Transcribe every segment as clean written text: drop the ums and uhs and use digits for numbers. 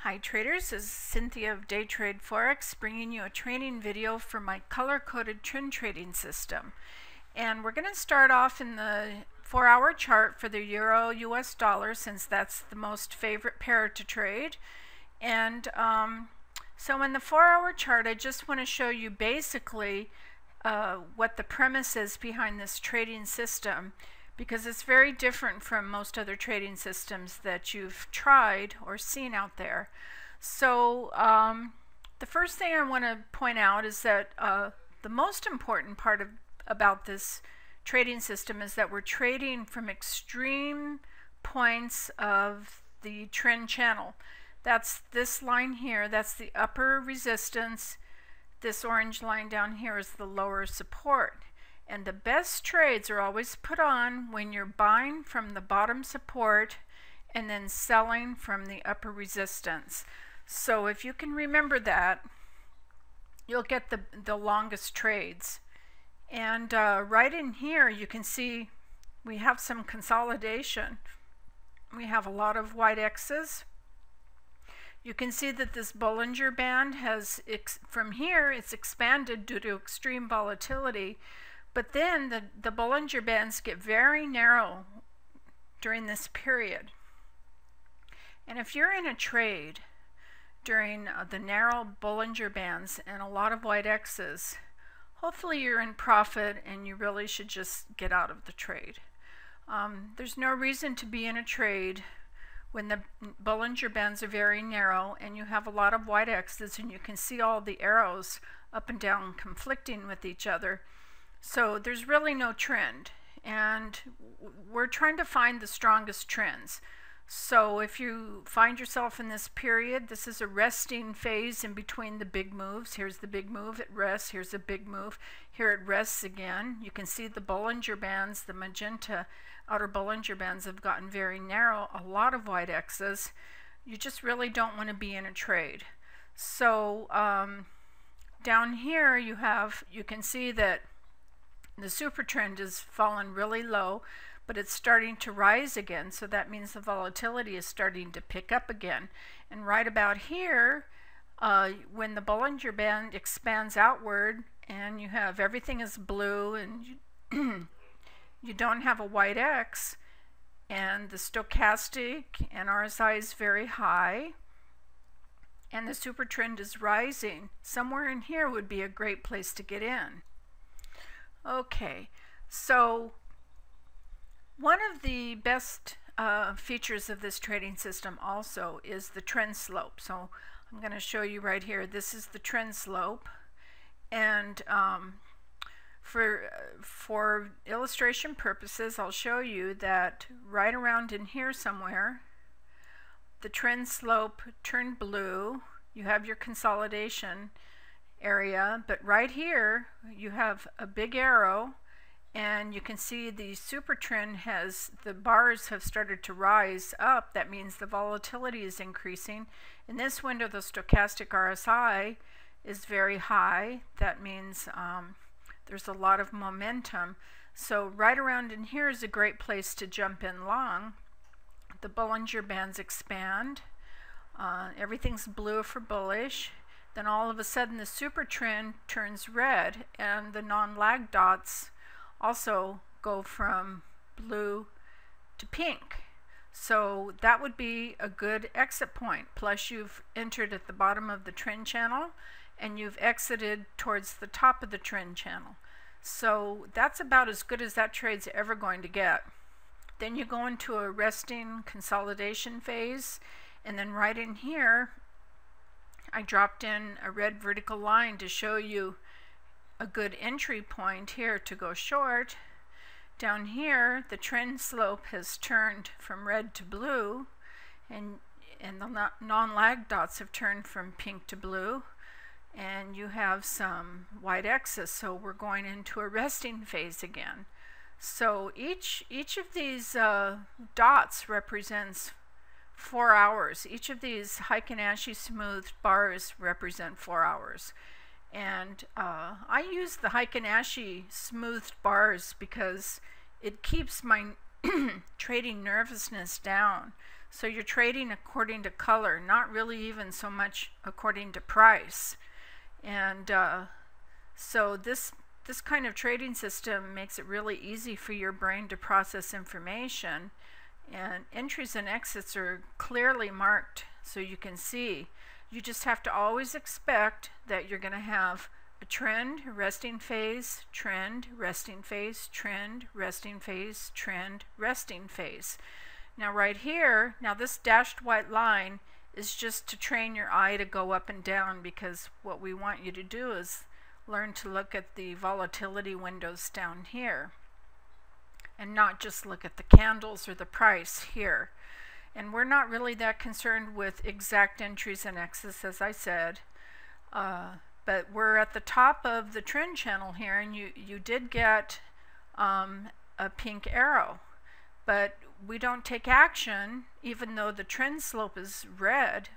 Hi traders, this is Cynthia of Day Trade Forex bringing you a training video for my color-coded trend trading system. And we're going to start off in the 4-hour chart for the Euro US dollar, since that's the most favorite pair to trade. And so in the 4-hour chart, I just want to show you basically what the premise is behind this trading system, because it's very different from most other trading systems that you've tried or seen out there. So the first thing I want to point out is that the most important part about this trading system is that we're trading from extreme points of the trend channel. That's this line here, that's the upper resistance. This orange line down here is the lower support. And the best trades are always put on when you're buying from the bottom support and then selling from the upper resistance. So if you can remember that, you'll get the longest trades. And right in here you can see we have some consolidation. We have a lot of white X's. You can see that this Bollinger Band has, from here, it's expanded due to extreme volatility. But then the Bollinger Bands get very narrow during this period. And if you're in a trade during the narrow Bollinger Bands and a lot of white X's, hopefully you're in profit and you really should just get out of the trade. There's no reason to be in a trade when the Bollinger Bands are very narrow and you have a lot of white X's and you can see all the arrows up and down conflicting with each other. So there's really no trend, and we're trying to find the strongest trends. So if you find yourself in this period, this is a resting phase in between the big moves. Here's the big move, it rests, here's a big move, here it rests again. You can see the Bollinger Bands, the magenta outer Bollinger Bands have gotten very narrow, a lot of white X's. You just really don't want to be in a trade. So down here you can see that the super trend has fallen really low, but it's starting to rise again, so that means the volatility is starting to pick up again. And right about here, when the Bollinger Band expands outward and you have everything is blue and you don't have a white X, and the stochastic and RSI is very high, and the super trend is rising, somewhere in here would be a great place to get in. Okay, so one of the best features of this trading system also is the trend slope. So I'm going to show you right here. This is the trend slope, and for illustration purposes, I'll show you that right around in here somewhere, the trend slope turned blue. You have your consolidation area, but right here you have a big arrow, and you can see the super trend the bars have started to rise up. That means the volatility is increasing. In this window, the stochastic RSI is very high. That means there's a lot of momentum. So right around in here is a great place to jump in long. The Bollinger Bands expand. Everything's blue for bullish. Then all of a sudden the super trend turns red, and the non-lag dots also go from blue to pink. So that would be a good exit point. Plus you've entered at the bottom of the trend channel and you've exited towards the top of the trend channel. So that's about as good as that trade's ever going to get. Then you go into a resting consolidation phase, and then right in here I dropped in a red vertical line to show you a good entry point here to go short. Down here the trend slope has turned from red to blue, and the non-lag dots have turned from pink to blue, and you have some white X's, so we're going into a resting phase again. So each of these dots represents 4 hours. Each of these Heikin-Ashi smoothed bars represent 4 hours. And I use the Heikin-Ashi smoothed bars because it keeps my trading nervousness down. So you're trading according to color, not really even so much according to price. And so this kind of trading system makes it really easy for your brain to process information, and entries and exits are clearly marked so you can see. You just have to always expect that you're going to have a trend, resting phase, trend, resting phase, trend, resting phase, trend, resting phase. Now right here, now this dashed white line is just to train your eye to go up and down, because what we want you to do is learn to look at the volatility windows down here and not just look at the candles or the price here. And we're not really that concerned with exact entries and exits, as I said, but we're at the top of the trend channel here, and you did get a pink arrow, but we don't take action even though the trend slope is red.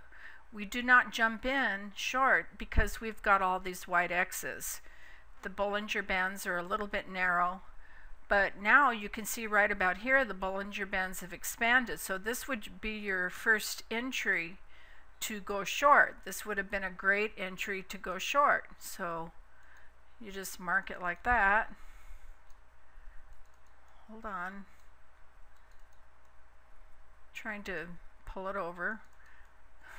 We do not jump in short because we've got all these white X's. The Bollinger Bands are a little bit narrow, but now you can see right about here the Bollinger Bands have expanded. So this would be your first entry to go short. This would have been a great entry to go short. So you just mark it like that. Hold on. Trying to pull it over.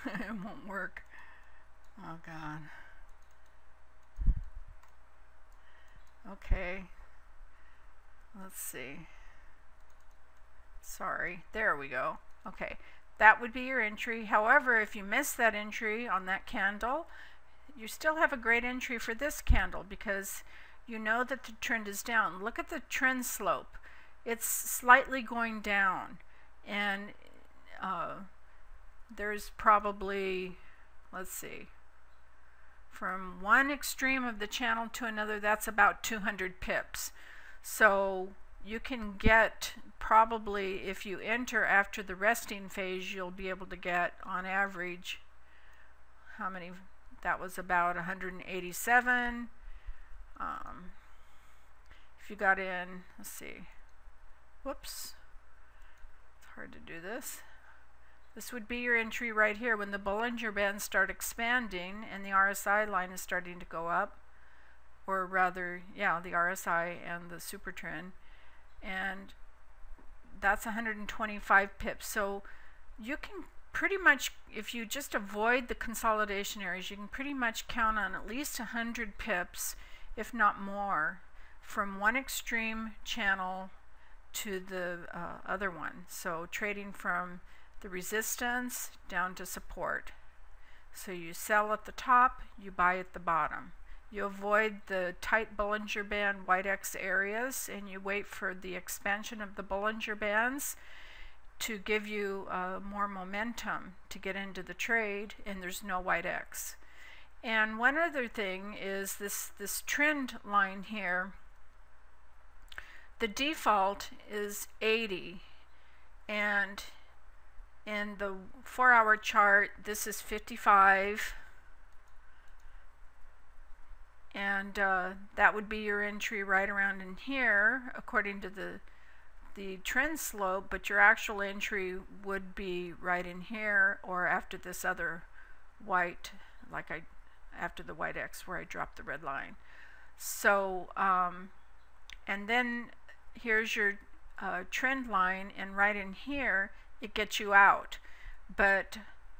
It won't work. Oh God. Okay. Let's see. Sorry. There we go. Okay. That would be your entry. However, if you miss that entry on that candle, you still have a great entry for this candle, because you know that the trend is down. Look at the trend slope. It's slightly going down, and there's probably, let's see, from one extreme of the channel to another, that's about 200 pips. So you can get, probably if you enter after the resting phase, you'll be able to get on average, how many, that was about 187. If you got in, let's see, whoops, it's hard to do this. This would be your entry right here when the Bollinger Bands start expanding and the RSI line is starting to go up, or rather, yeah, the RSI and the super trend, and that's 125 pips. So you can pretty much, if you just avoid the consolidation areas, you can pretty much count on at least 100 pips, if not more, from one extreme channel to the other one. So trading from the resistance down to support. So you sell at the top, you buy at the bottom. You avoid the tight Bollinger Band white X areas, and you wait for the expansion of the Bollinger Bands to give you more momentum to get into the trade, and there's no white X. And one other thing is this trend line here. The default is 80, and in the 4-hour chart, this is 55, and that would be your entry right around in here according to the trend slope, but your actual entry would be right in here or after this other white, like after the white X where I dropped the red line. So and then here's your trend line, and right in here it gets you out. But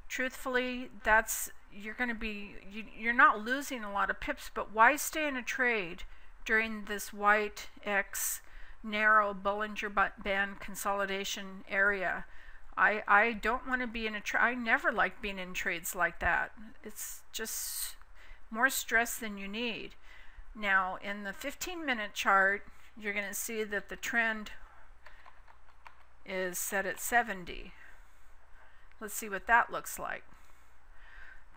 truthfully, that's, you're going to be, you're not losing a lot of pips, but why stay in a trade during this white X narrow Bollinger Band consolidation area? I don't want to be in a trade. I never like being in trades like that. It's just more stress than you need. Now in the 15-minute chart, you're going to see that the trend is set at 70. Let's see what that looks like.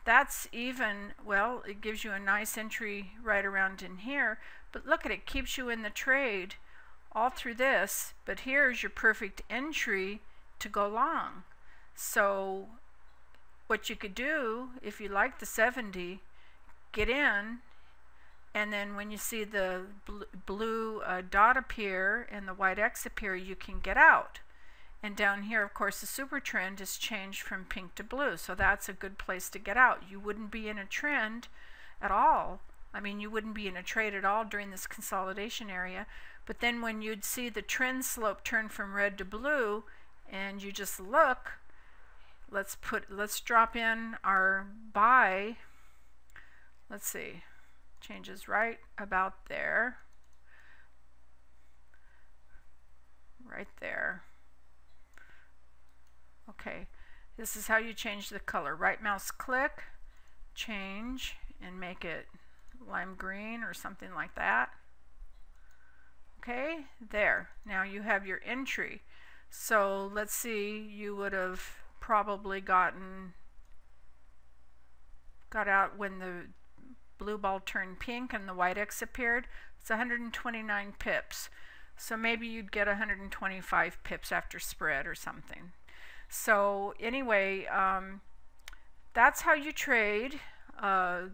That's even, well, it gives you a nice entry right around in here, but look at it, keeps you in the trade all through this, but here's your perfect entry to go long. So what you could do, if you like the 70, get in, and then when you see the blue dot appear and the white X appear, you can get out. And down here, of course, the super trend is changed from pink to blue. So that's a good place to get out. You wouldn't be in a trend at all. I mean, you wouldn't be in a trade at all during this consolidation area. But then when you'd see the trend slope turn from red to blue, and you just look, let's drop in our buy. Let's see, changes right about there. Right there. Okay, this is how you change the color. Right mouse click, change, and make it lime green or something like that. Okay, there. Now you have your entry. So let's see, you would have probably got out when the blue ball turned pink and the white X appeared. It's 129 pips. So maybe you'd get 125 pips after spread or something. So anyway, that's how you trade.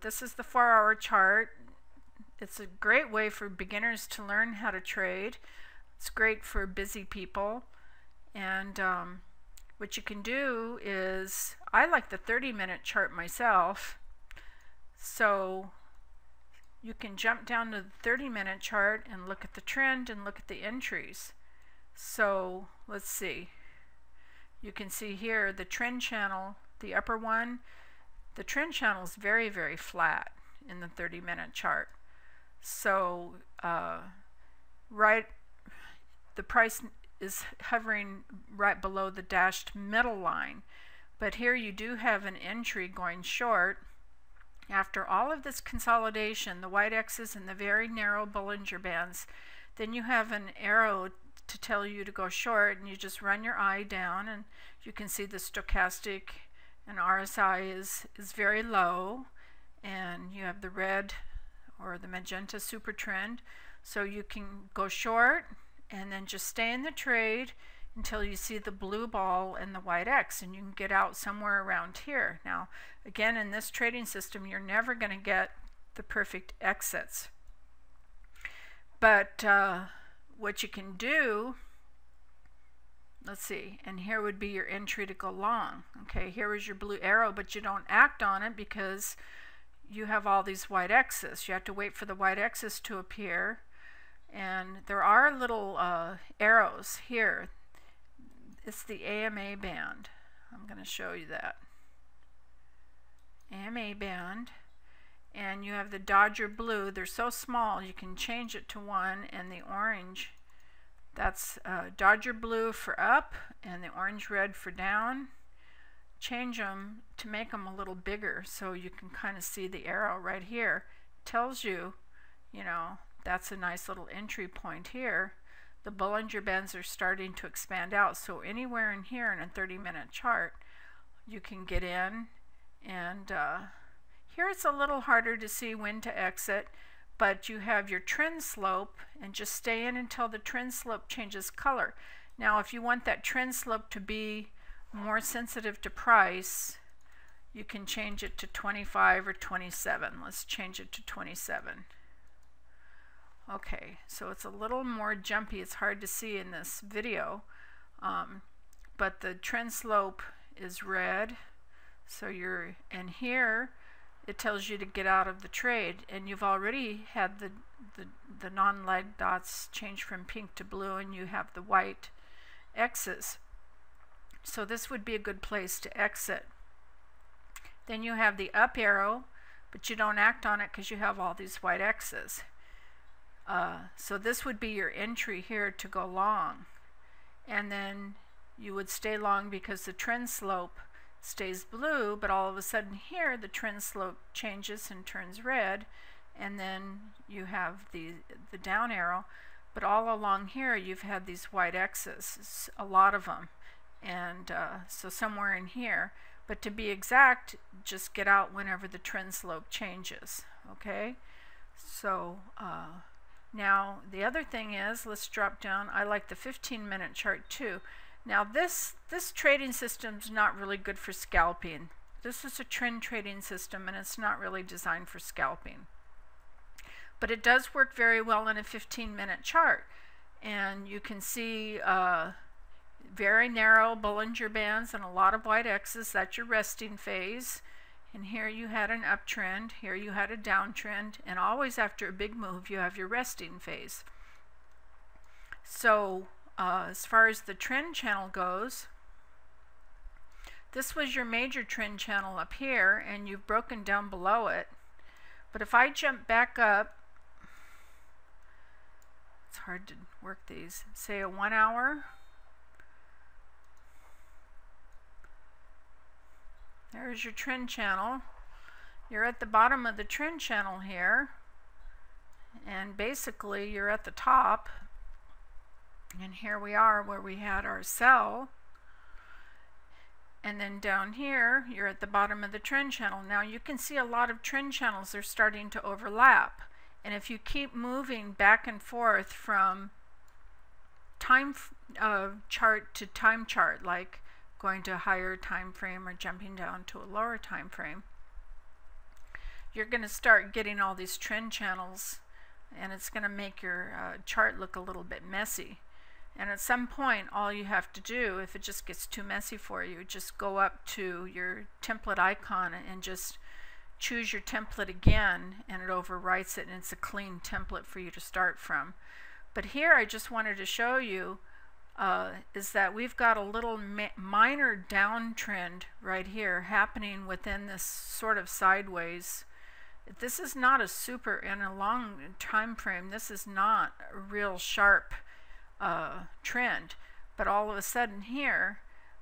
This is the 4-hour chart. It's a great way for beginners to learn how to trade. It's great for busy people. And what you can do is, I like the 30-minute chart myself. So you can jump down to the 30-minute chart and look at the trend and look at the entries. So let's see. You can see here the trend channel, the upper one, the trend channel is very, very flat in the 30-minute chart. So the price is hovering right below the dashed middle line. But here you do have an entry going short. After all of this consolidation, the white X's and the very narrow Bollinger Bands, then you have an arrow to tell you to go short, and you just run your eye down and you can see the stochastic and RSI is very low, and you have the red or the magenta super trend. So you can go short and then just stay in the trade until you see the blue ball and the white X, and you can get out somewhere around here. Now again, in this trading system, you're never going to get the perfect exits, but what you can do, let's see, and here would be your entry to go long. Okay, here is your blue arrow, but you don't act on it because you have all these white X's. You have to wait for the white X's to appear, and there are little arrows here. It's the AMA band. I'm going to show you that. AMA band, and you have the Dodger blue. They're so small you can change it to 1, and the orange, that's Dodger blue for up and the orange red for down. Change them to make them a little bigger so you can kind of see the arrow right here. Tells you, you know, that's a nice little entry point here. The Bollinger Bands are starting to expand out, so anywhere in here in a 30-minute chart you can get in. And here it's a little harder to see when to exit, but you have your trend slope, and just stay in until the trend slope changes color. Now if you want that trend slope to be more sensitive to price, you can change it to 25 or 27. Let's change it to 27. Okay, so it's a little more jumpy. It's hard to see in this video, but the trend slope is red. So you're, and here it tells you to get out of the trade, and you've already had the non-leg dots change from pink to blue, and you have the white X's. So this would be a good place to exit. Then you have the up arrow, but you don't act on it because you have all these white X's. So this would be your entry here to go long, and then you would stay long because the trend slope stays blue, but all of a sudden here the trend slope changes and turns red, and then you have the down arrow, but all along here you've had these white X's, a lot of them, and so somewhere in here. But to be exact, just get out whenever the trend slope changes. Okay, so now the other thing is, let's drop down. I like the 15-minute chart too. Now this trading system is not really good for scalping. This is a trend trading system, and it's not really designed for scalping. But it does work very well in a 15-minute chart, and you can see very narrow Bollinger Bands and a lot of white X's. That's your resting phase. And here you had an uptrend, here you had a downtrend, and always after a big move you have your resting phase. So as far as the trend channel goes, this was your major trend channel up here, and you've broken down below it. But if I jump back up, it's hard to work these, say a 1 hour. There's your trend channel. You're at the bottom of the trend channel here, and basically you're at the top, and here we are where we had our sell, and then down here you're at the bottom of the trend channel. Now you can see a lot of trend channels are starting to overlap, and if you keep moving back and forth from time chart to time chart, like going to a higher time frame or jumping down to a lower time frame, you're going to start getting all these trend channels, and it's going to make your chart look a little bit messy. And at some point all you have to do, if it just gets too messy for you, just go up to your template icon and just choose your template again, and it overwrites it, and it's a clean template for you to start from. But here I just wanted to show you is that we've got a little minor downtrend right here happening within this sort of sideways. This is not a super, in a long time frame, this is not a real sharp trend, but all of a sudden here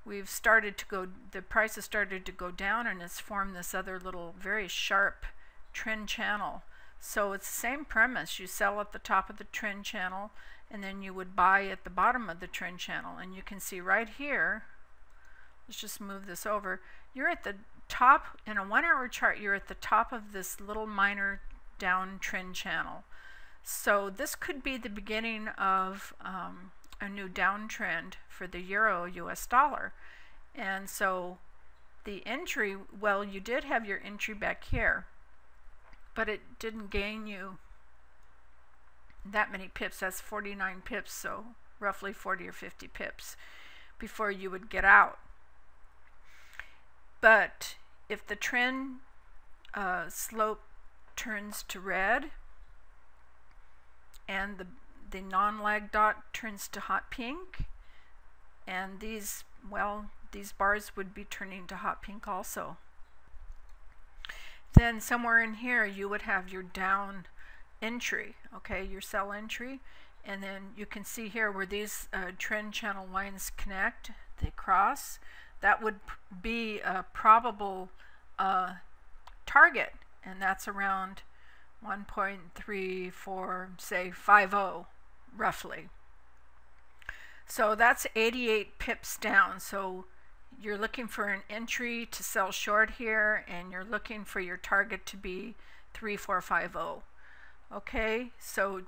we've started to go, the price has started to go down, and it's formed this other little very sharp trend channel. So it's the same premise. You sell at the top of the trend channel, and then you would buy at the bottom of the trend channel. And you can see right here, let's just move this over, you're at the top, in a 1 hour chart, you're at the top of this little minor down trend channel. So this could be the beginning of a new downtrend for the euro US dollar. And so the entry, well, you did have your entry back here, but it didn't gain you that many pips. That's 49 pips, so roughly 40 or 50 pips before you would get out. But if the trend slope turns to red and the non-lag dot turns to hot pink, and these, well, these bars would be turning to hot pink also, then somewhere in here you would have your down entry, okay, your sell entry. And then you can see here where these trend channel lines connect, they cross, that would be a probable target, and that's around 1.34, say 50 roughly. So that's 88 pips down. So you're looking for an entry to sell short here, and you're looking for your target to be 3450. Okay, so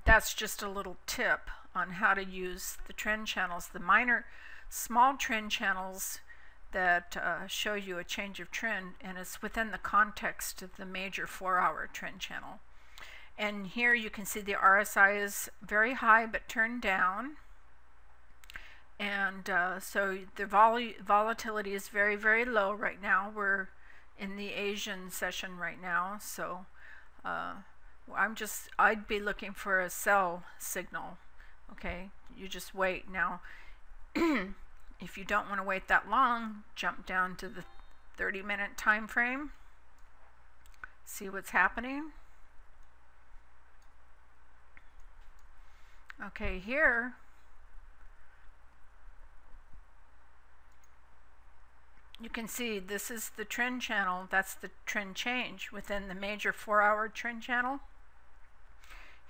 that's just a little tip on how to use the trend channels, the minor, small trend channels that show you a change of trend, and it's within the context of the major 4-hour trend channel. And here you can see the RSI is very high but turned down, and so the volatility is very, very low right now. We're in the Asian session right now, so I'd be looking for a sell signal. Okay, you just wait. Now if you don't want to wait that long, jump down to the 30-minute time frame, see what's happening. Okay, here you can see this is the trend channel. That's the trend change within the major 4-hour trend channel.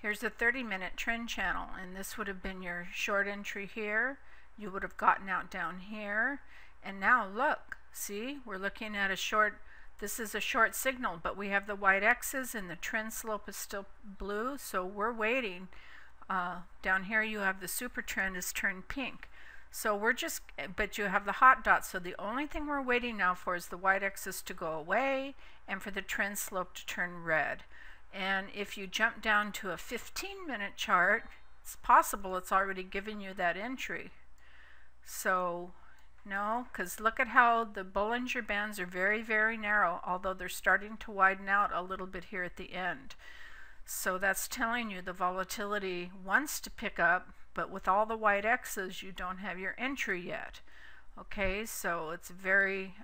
Here's the 30-minute trend channel, and this would have been your short entry here. You would have gotten out down here, and now look, see, we're looking at a short, this is a short signal, but we have the white X's and the trend slope is still blue, so we're waiting. Down here you have the super trend is turned pink. So we're just, but you have the hot dot, so the only thing we're waiting now for is the white X's to go away and for the trend slope to turn red. And if you jump down to a 15-minute chart, it's possible it's already given you that entry. So no, because look at how the Bollinger Bands are very, very narrow, although they're starting to widen out a little bit here at the end. So that's telling you the volatility wants to pick up, but with all the white X's, you don't have your entry yet. Okay, so it's very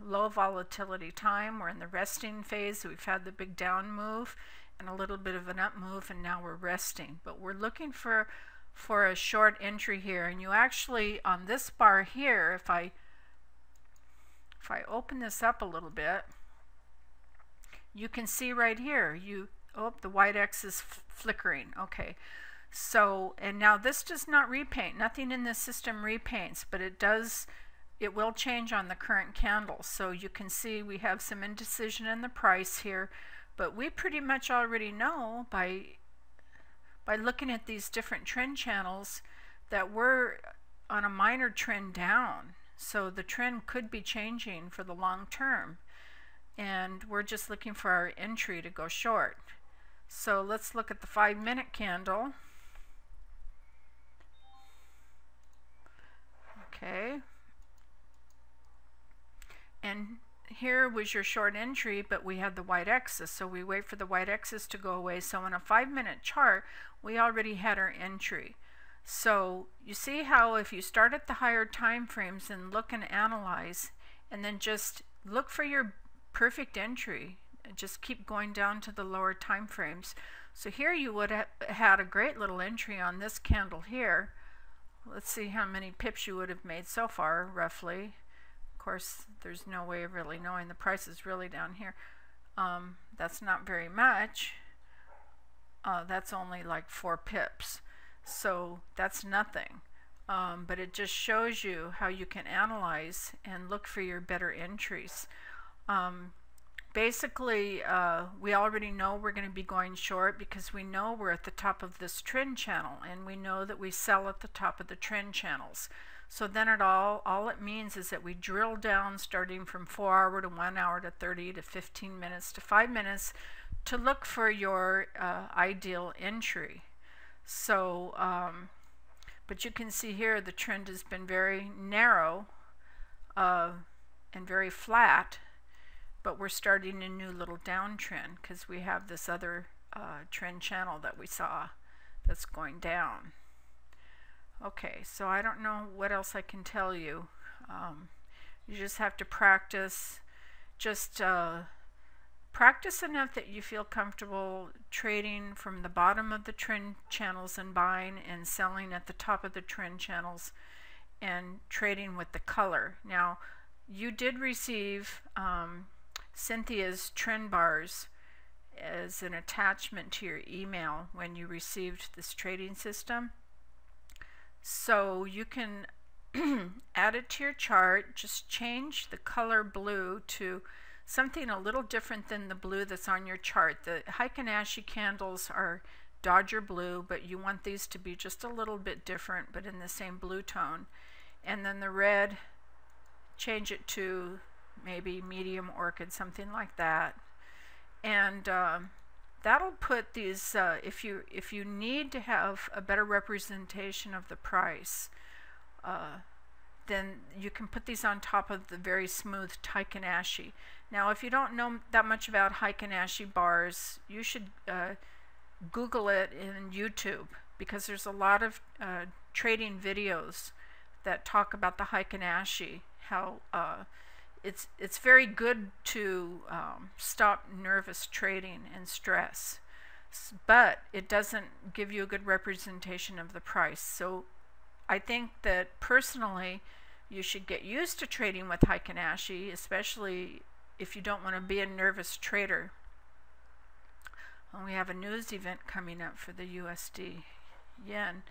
low volatility time. We're in the resting phase. We've had the big down move and a little bit of an up move, and now we're resting. But we're looking for a short entry here. And you actually, on this bar here, if I open this up a little bit, you can see right here, the white X is flickering. Okay. So, and now this does not repaint. Nothing in this system repaints, but it will change on the current candle. So you can see we have some indecision in the price here, but we pretty much already know by looking at these different trend channels that we're on a minor trend down. So the trend could be changing for the long term, and we're just looking for our entry to go short. So let's look at the 5-minute candle. Okay, and here was your short entry, but we had the white X's, so we wait for the white X's to go away. So in a 5-minute chart, we already had our entry. So you see how if you start at the higher time frames and look and analyze, and then just look for your perfect entry, and just keep going down to the lower time frames. So here you would have had a great little entry on this candle here. Let's see how many pips you would have made so far, roughly. Of course, there's no way of really knowing. The price is really down here. That's not very much. That's only like 4 pips. So that's nothing. But it just shows you how you can analyze and look for your better entries. Basically, we already know we're going to be going short because we know we're at the top of this trend channel, and we know that we sell at the top of the trend channels. So then all it means is that we drill down starting from 4 hour to 1 hour to 30 to 15 minutes to 5 minutes to look for your ideal entry. So, but you can see here the trend has been very narrow and very flat. But we're starting a new little downtrend because we have this other trend channel that we saw that's going down. Okay, so I don't know what else I can tell you. You just have to practice. Just practice enough that you feel comfortable trading from the bottom of the trend channels and buying and selling at the top of the trend channels and trading with the color. Now, you did receive Cynthia's trend bars as an attachment to your email when you received this trading system. So you can add it to your chart. Just change the color blue to something a little different than the blue that's on your chart. The Heikin-Ashi candles are Dodger blue, but you want these to be just a little bit different, but in the same blue tone. And then the red, change it to maybe medium orchid, something like that. And that'll put these, if you need to have a better representation of the price, then you can put these on top of the very smooth Heikin-Ashi. Now, if you don't know that much about Heikin-Ashi bars, you should Google it in YouTube, because there's a lot of trading videos that talk about the Heikin-Ashi, how it's very good to stop nervous trading and stress, but it doesn't give you a good representation of the price. So I think that personally you should get used to trading with Heikin-Ashi, especially if you don't want to be a nervous trader. We have a news event coming up for the USD yen.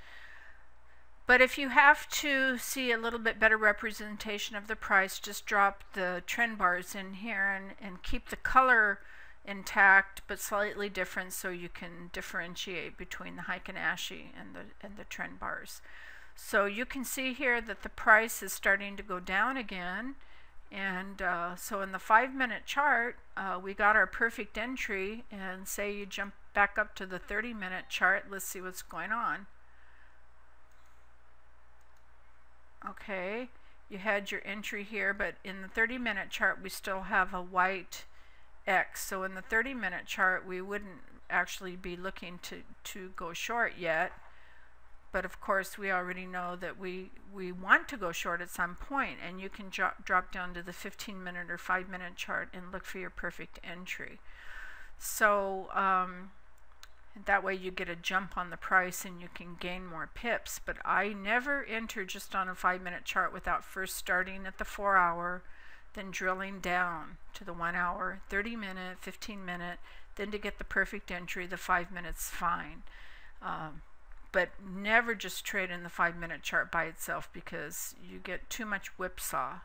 But if you have to see a little bit better representation of the price, just drop the trend bars in here and keep the color intact but slightly different, so you can differentiate between the Heikin-Ashi and the trend bars. So you can see here that the price is starting to go down again, and so in the 5-minute chart we got our perfect entry, and say you jump back up to the 30-minute chart. Let's see what's going on. Okay, you had your entry here, but in the 30-minute chart we still have a white X. So in the 30-minute chart we wouldn't actually be looking to go short yet. But of course we already know that we want to go short at some point, and you can drop down to the 15-minute or 5-minute chart and look for your perfect entry. So that way you get a jump on the price and you can gain more pips. But I never enter just on a 5-minute chart without first starting at the 4-hour, then drilling down to the 1 hour, 30-minute, 15-minute, then to get the perfect entry, the 5 minutes fine. But never just trade in the 5-minute chart by itself, because you get too much whipsaw.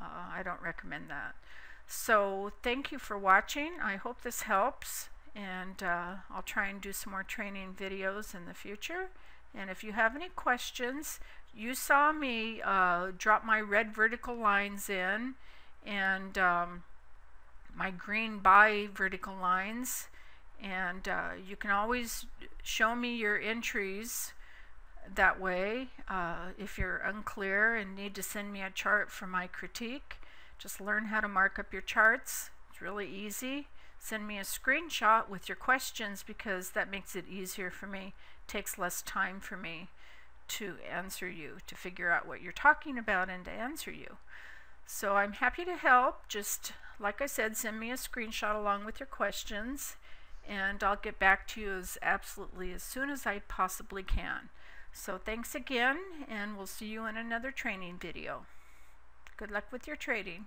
I don't recommend that. So thank you for watching. I hope this helps, and I'll try and do some more training videos in the future. And if you have any questions, you saw me drop my red vertical lines in and my green buy vertical lines, and you can always show me your entries that way. If you're unclear and need to send me a chart for my critique, just learn how to mark up your charts. It's really easy. Send me a screenshot with your questions, because that makes it easier for me. It takes less time for me to answer you, to figure out what you're talking about and to answer you. So I'm happy to help. Just like I said, send me a screenshot along with your questions, and I'll get back to you as soon as I possibly can. So thanks again, and we'll see you in another training video. Good luck with your trading.